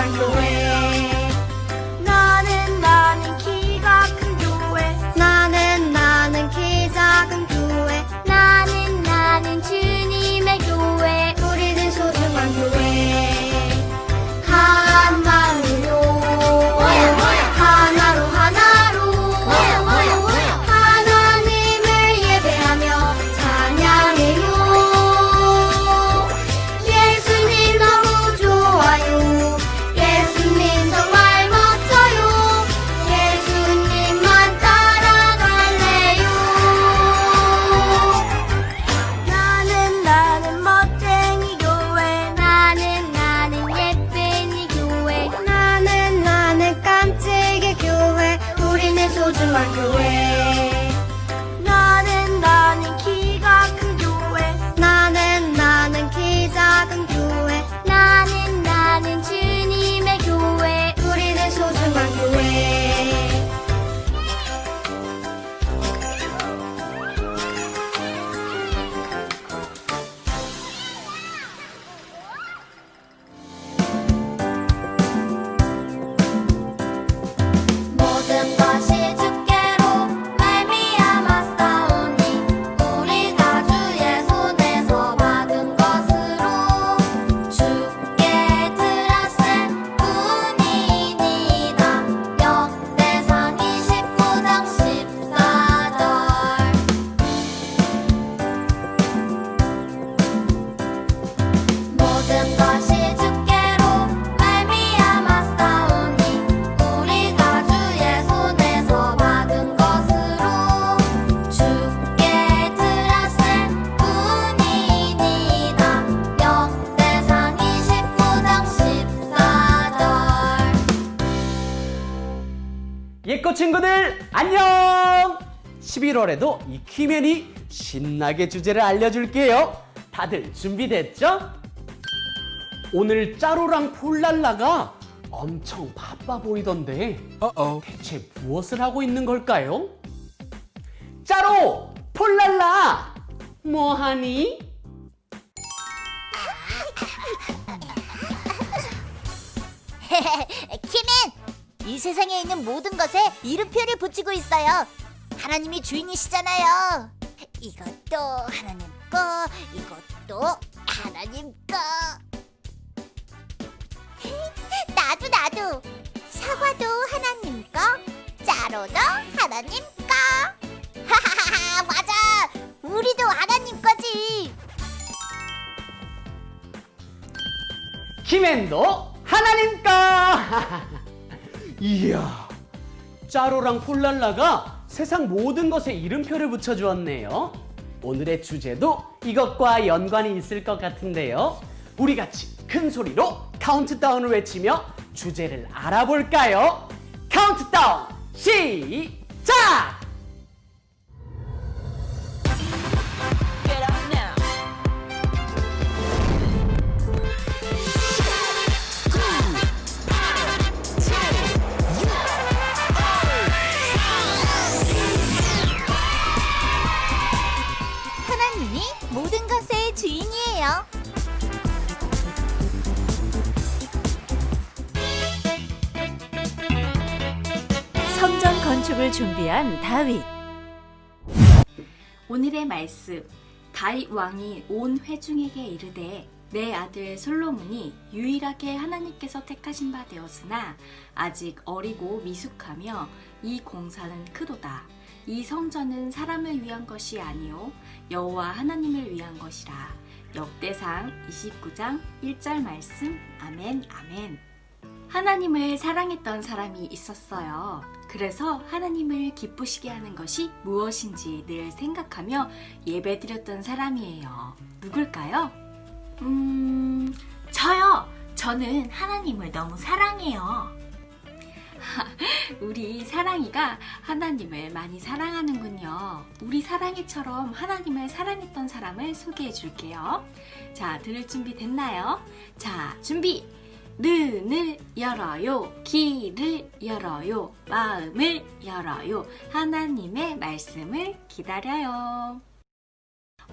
소중한 교회. 나는 키가 큰 교회. 나는 키 작은 교회. 나는 주님의 교회. 우리는 소중한 교회. 한 마음으로 하나로 하나님을 예배하며 찬양해요. 예수님 너무 좋아요. 예수님 정말 멋져요. 예수님만 따라갈래요. 나는 멋쟁이 교회. 나는 예쁜이 교회. 나는 깜찍이 교회. 우리는 소중한 교회. 나는 키가 큰 교회. 나는 키 작은 교회. 나는 주님의 교회. 우리는 소중한 교회. 모든 것이 주께로 말미암아 싸우니 우리가 주의 손에서 받은 것으로 주께 드렸을 뿐이니이다. 역대상 29장 14절. 모든 것이 주께로 말미암아 싸우니 우리가 주의 손에서 받은 것으로 주께 드렸을 뿐이니이다. 역대상 29장 14절. 예꺼 친구들 안녕! 11월에도 이 키맨이 신나게 주제를 알려줄게요. 다들 준비됐죠? 오늘 짜로랑 폴랄라가 엄청 바빠 보이던데 대체 무엇을 하고 있는 걸까요? 짜로! 폴랄라! 뭐하니? 키맨! 이 세상에 있는 모든 것에 이름표를 붙이고 있어요. 하나님이 주인이시잖아요. 이것도 하나님 거, 이것도 하나님 거. 나도. 사과도 하나님 거, 짜로도 하나님 거. 하하하, 맞아. 우리도 하나님 거지. 키맨도 하나님거! 이야, 짜로랑 폴랄라가 세상 모든 것에 이름표를 붙여주었네요. 오늘의 주제도 이것과 연관이 있을 것 같은데요. 우리 같이 큰 소리로 카운트다운을 외치며 주제를 알아볼까요? 카운트다운 시작! 하나님이 모든 것의 주인이에요. 성전 건축을 준비한 다윗. 오늘의 말씀. 다윗 왕이 온 회중에게 이르되 내 아들 솔로몬이 유일하게 하나님께서 택하신 바 되었으나 아직 어리고 미숙하며 이 공사는 크도다. 이 성전은 사람을 위한 것이 아니요 여호와 하나님을 위한 것이라. 역대상 29장 1절 말씀. 아멘 아멘. 하나님을 사랑했던 사람이 있었어요. 그래서 하나님을 기쁘시게 하는 것이 무엇인지 늘 생각하며 예배드렸던 사람이에요. 누굴까요? 저요! 저는 하나님을 너무 사랑해요. 우리 사랑이가 하나님을 많이 사랑하는군요. 우리 사랑이처럼 하나님을 사랑했던 사람을 소개해 줄게요. 자, 들을 준비 됐나요? 자, 준비! 눈을 열어요. 귀를 열어요. 마음을 열어요. 하나님의 말씀을 기다려요.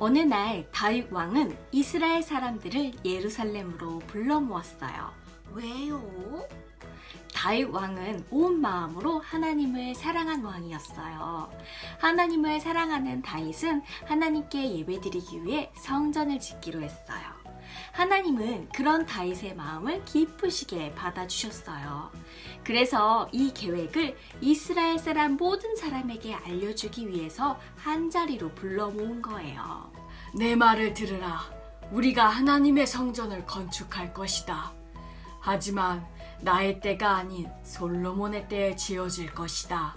어느 날 다윗 왕은 이스라엘 사람들을 예루살렘으로 불러 모았어요. 왜요? 다윗 왕은 온 마음으로 하나님을 사랑한 왕이었어요. 하나님을 사랑하는 다윗은 하나님께 예배드리기 위해 성전을 짓기로 했어요. 하나님은 그런 다윗의 마음을 기쁘시게 받아주셨어요. 그래서 이 계획을 이스라엘 사람 모든 사람에게 알려주기 위해서 한자리로 불러 모은 거예요. 내 말을 들으라. 우리가 하나님의 성전을 건축할 것이다. 하지만 나의 때가 아닌 솔로몬의 때에 지어질 것이다.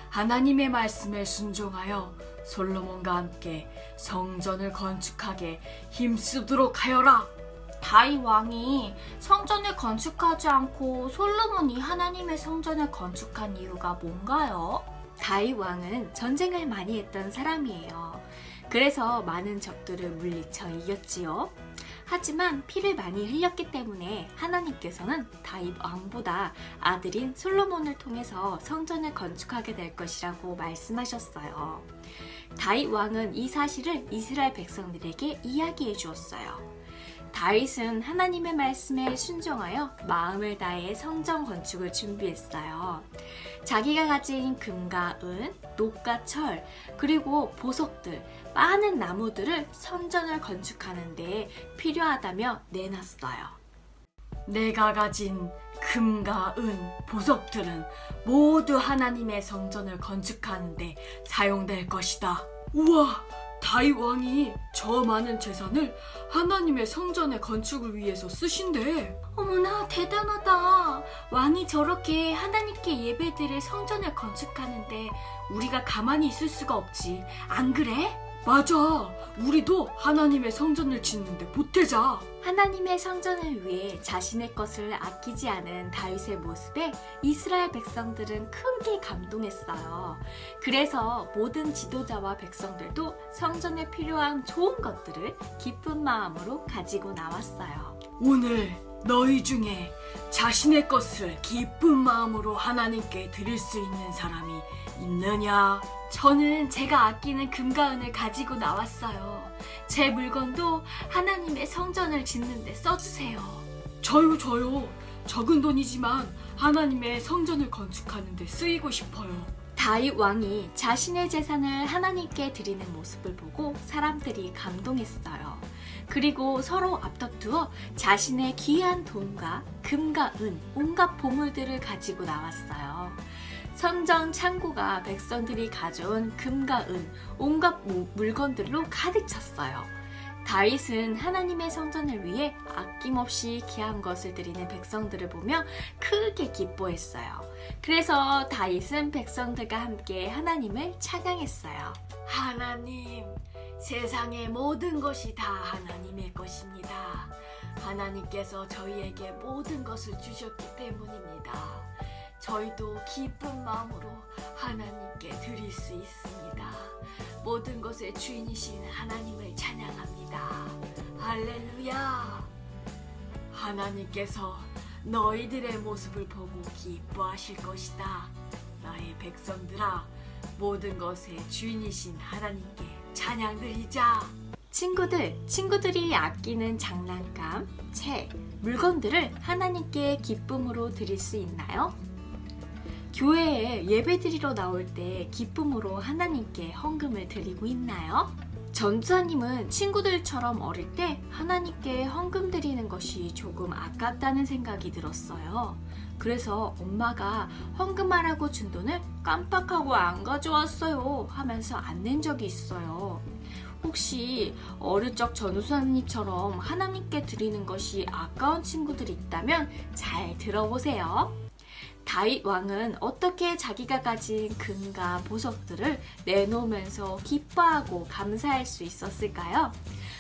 하나님의 말씀에 순종하여 솔로몬과 함께 성전을 건축하게 힘쓰도록 하여라. 다윗 왕이 성전을 건축하지 않고 솔로몬이 하나님의 성전을 건축한 이유가 뭔가요? 다윗 왕은 전쟁을 많이 했던 사람이에요. 그래서 많은 적들을 물리쳐 이겼지요. 하지만 피를 많이 흘렸기 때문에 하나님께서는 다윗 왕보다 아들인 솔로몬을 통해서 성전을 건축하게 될 것이라고 말씀하셨어요. 다윗 왕은 이 사실을 이스라엘 백성들에게 이야기해 주었어요. 다윗은 하나님의 말씀에 순종하여 마음을 다해 성전 건축을 준비했어요. 자기가 가진 금과 은, 녹과 철, 그리고 보석들, 많은 나무들을 성전을 건축하는 데 필요하다며 내놨어요. 내가 가진 금과 은, 보석들은 모두 하나님의 성전을 건축하는 데 사용될 것이다. 우와! 다윗 왕이 저 많은 재산을 하나님의 성전의 건축을 위해서 쓰신대. 어머나 대단하다. 왕이 저렇게 하나님께 예배드릴 성전을 건축하는데 우리가 가만히 있을 수가 없지. 안 그래? 맞아. 우리도 하나님의 성전을 짓는데 보태자. 하나님의 성전을 위해 자신의 것을 아끼지 않은 다윗의 모습에 이스라엘 백성들은 크게 감동했어요. 그래서 모든 지도자와 백성들도 성전에 필요한 좋은 것들을 기쁜 마음으로 가지고 나왔어요. 오늘 너희 중에 자신의 것을 기쁜 마음으로 하나님께 드릴 수 있는 사람이 있느냐? 저는 제가 아끼는 금과 은을 가지고 나왔어요. 제 물건도 하나님의 성전을 짓는 데 써주세요. 저요. 적은 돈이지만 하나님의 성전을 건축하는 데 쓰이고 싶어요. 다윗 왕이 자신의 재산을 하나님께 드리는 모습을 보고 사람들이 감동했어요. 그리고 서로 앞다투어 자신의 귀한 돈과 금과 은, 온갖 보물들을 가지고 나왔어요. 성전 창고가 백성들이 가져온 금과 은, 온갖 물건들로 가득 찼어요. 다윗은 하나님의 성전을 위해 아낌없이 귀한 것을 드리는 백성들을 보며 크게 기뻐했어요. 그래서 다윗은 백성들과 함께 하나님을 찬양했어요. 하나님, 세상의 모든 것이 다 하나님의 것입니다. 하나님께서 저희에게 모든 것을 주셨기 때문입니다. 저희도 기쁜 마음으로 하나님께 드릴 수 있습니다. 모든 것의 주인이신 하나님을 찬양합니다. 할렐루야! 하나님께서 너희들의 모습을 보고 기뻐하실 것이다. 나의 백성들아, 모든 것의 주인이신 하나님께 찬양드리자. 친구들이 아끼는 장난감, 책, 물건들을 하나님께 기쁨으로 드릴 수 있나요? 교회에 예배드리러 나올 때 기쁨으로 하나님께 헌금을 드리고 있나요? 전주사님은 친구들처럼 어릴 때 하나님께 헌금 드리는 것이 조금 아깝다는 생각이 들었어요. 그래서 엄마가 헌금하라고 준 돈을 깜빡하고 안 가져왔어요 하면서 안 낸 적이 있어요. 혹시 어릴 적 전우사님처럼 하나님께 드리는 것이 아까운 친구들이 있다면 잘 들어보세요. 다윗 왕은 어떻게 자기가 가진 금과 보석들을 내놓으면서 기뻐하고 감사할 수 있었을까요?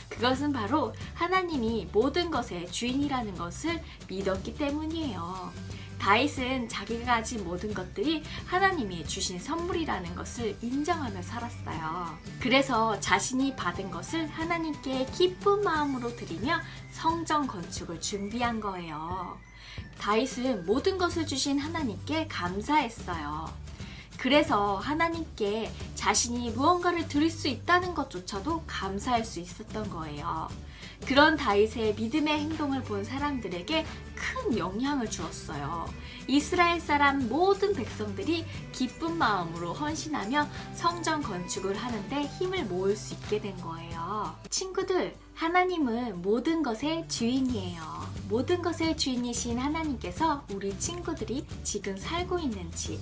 그것은 바로 하나님이 모든 것의 주인이라는 것을 믿었기 때문이에요. 다윗은 자기가 가진 모든 것들이 하나님이 주신 선물이라는 것을 인정하며 살았어요. 그래서 자신이 받은 것을 하나님께 기쁜 마음으로 드리며 성전 건축을 준비한 거예요. 다윗은 모든 것을 주신 하나님께 감사했어요. 그래서 하나님께 자신이 무언가를 드릴 수 있다는 것조차도 감사할 수 있었던 거예요. 그런 다윗의 믿음의 행동을 본 사람들에게 큰 큰 영향을 주었어요. 이스라엘 사람 모든 백성들이 기쁜 마음으로 헌신하며 성전 건축을 하는데 힘을 모을 수 있게 된 거예요. 친구들, 하나님은 모든 것의 주인이에요. 모든 것의 주인이신 하나님께서 우리 친구들이 지금 살고 있는 집,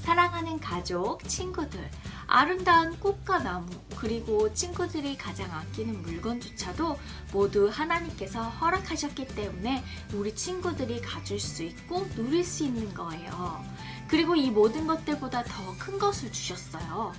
사랑하는 가족, 친구들, 아름다운 꽃과 나무, 그리고 친구들이 가장 아끼는 물건조차도 모두 하나님께서 허락하셨기 때문에 우리 친구들이 가질 수 있고 누릴 수 있는 거예요. 그리고 이 모든 것들보다 더 큰 것을 주셨어요.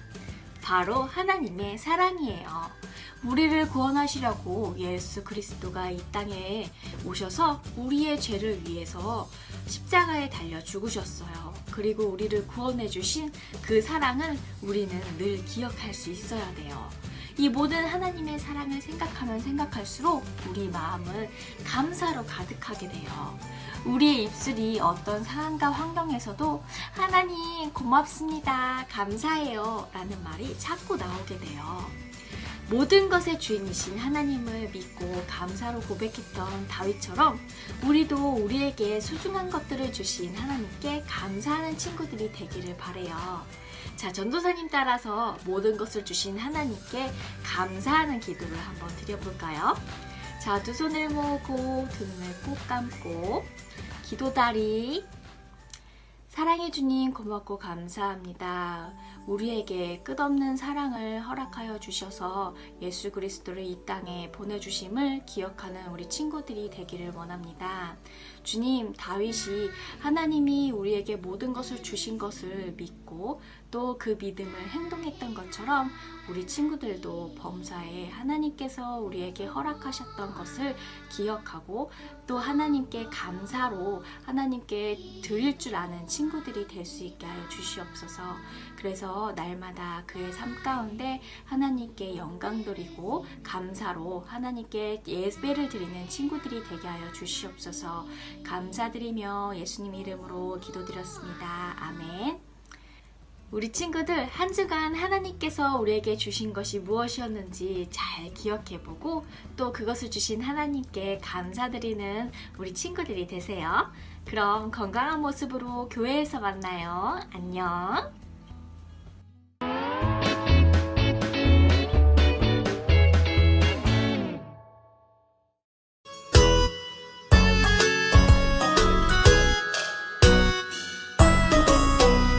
바로 하나님의 사랑이에요. 우리를 구원하시려고 예수 그리스도가 이 땅에 오셔서 우리의 죄를 위해서 십자가에 달려 죽으셨어요. 그리고 우리를 구원해 주신 그 사랑을 우리는 늘 기억할 수 있어야 돼요. 이 모든 하나님의 사랑을 생각하면 생각할수록 우리 마음은 감사로 가득하게 돼요. 우리의 입술이 어떤 상황과 환경에서도 하나님 고맙습니다, 감사해요 라는 말이 자꾸 나오게 돼요. 모든 것의 주인이신 하나님을 믿고 감사로 고백했던 다윗처럼 우리도 우리에게 소중한 것들을 주신 하나님께 감사하는 친구들이 되기를 바래요. 자, 전도사님 따라서 모든 것을 주신 하나님께 감사하는 기도를 한번 드려볼까요? 자, 두 손을 모으고 두 눈을 꼭 감고 기도다리. 사랑해 주님 고맙고 감사합니다. 우리에게 끝없는 사랑을 허락하여 주셔서 예수 그리스도를 이 땅에 보내주심을 기억하는 우리 친구들이 되기를 원합니다. 주님, 다윗이 하나님이 우리에게 모든 것을 주신 것을 믿고 또 그 믿음을 행동했던 것처럼 우리 친구들도 범사에 하나님께서 우리에게 허락하셨던 것을 기억하고 또 하나님께 감사로 하나님께 드릴 줄 아는 친구들이 될 수 있게 하여 주시옵소서. 그래서 날마다 그의 삶 가운데 하나님께 영광 돌리고 감사로 하나님께 예배를 드리는 친구들이 되게 하여 주시옵소서. 감사드리며 예수님 이름으로 기도드렸습니다. 아멘. 우리 친구들, 한 주간 하나님께서 우리에게 주신 것이 무엇이었는지 잘 기억해보고 또 그것을 주신 하나님께 감사드리는 우리 친구들이 되세요. 그럼 건강한 모습으로 교회에서 만나요. 안녕.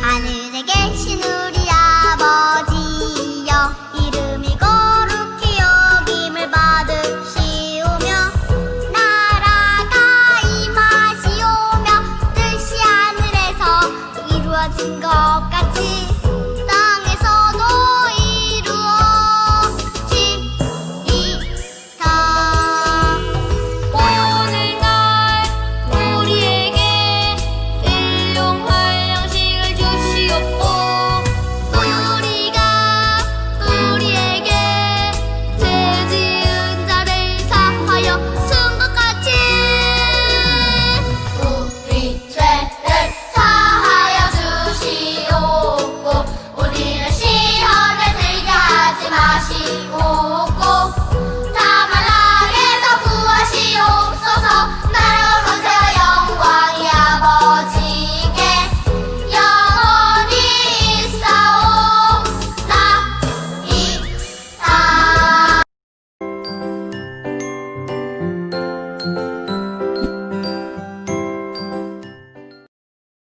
하늘에 계신 우리 아버지여, 이름이 거룩히 여김을 받으시오며 나라가 임하시오며 뜻이 하늘에서 이루어진 것